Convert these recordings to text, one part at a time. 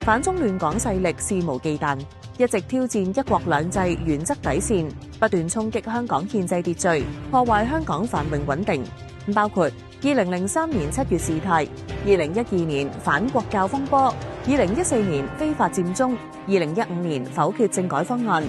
反中亂港勢力肆無忌憚，一直挑戰一國兩制原則底線，不斷衝擊香港憲制秩序，破壞香港繁榮穩定。包括2003年7月事態、2012年反國教風波、2014年非法佔中、2015年否決政改方案、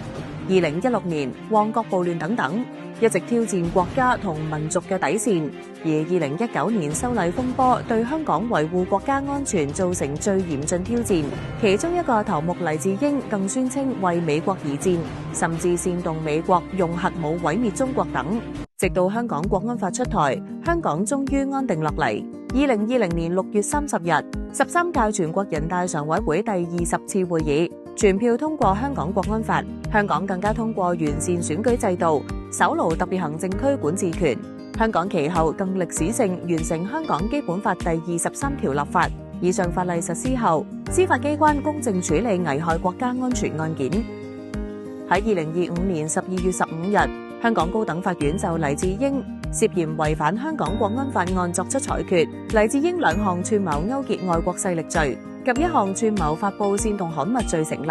2016年旺角暴亂等等，一直挑戰國家同民族嘅底線。而2019年修例風波對香港維護國家安全造成最嚴峻挑戰，其中一個頭目黎智英更宣稱為美國而戰，甚至煽動美國用核武毀滅中國等。直到香港國安法出台，香港終於安定落嚟。2020年6月30日，13屆全國人大常委會第20次會議全票通過香港國安法，香港更加通過完善選舉制度，首盧特別行政區管治權。香港其後更歷史性完成香港基本法第23條立法。以上法例實施後，司法機關公正處理危害國家安全案件。喺2025年12月15日，香港高等法院就黎智英涉嫌違反香港國安法案作出裁決，黎智英2項串謀勾結外國勢力罪及1項串謀發布煽動刊物罪成立。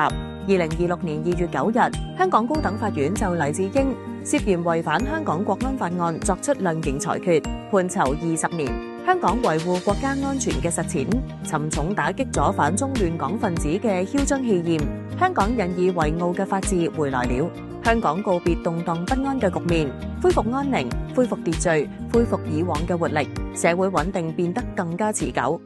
2026年2月9日，香港高等法院就黎智英涉嫌違反香港國安法案作出量刑裁決，判囚20年。香港維護國家安全嘅實踐，沉重打擊咗反中亂港分子嘅囂張氣焰。香港引以為傲嘅法治回來了。香港告別動盪不安嘅局面，恢復安寧，恢復秩序，恢復以往嘅活力，社會穩定變得更加持久。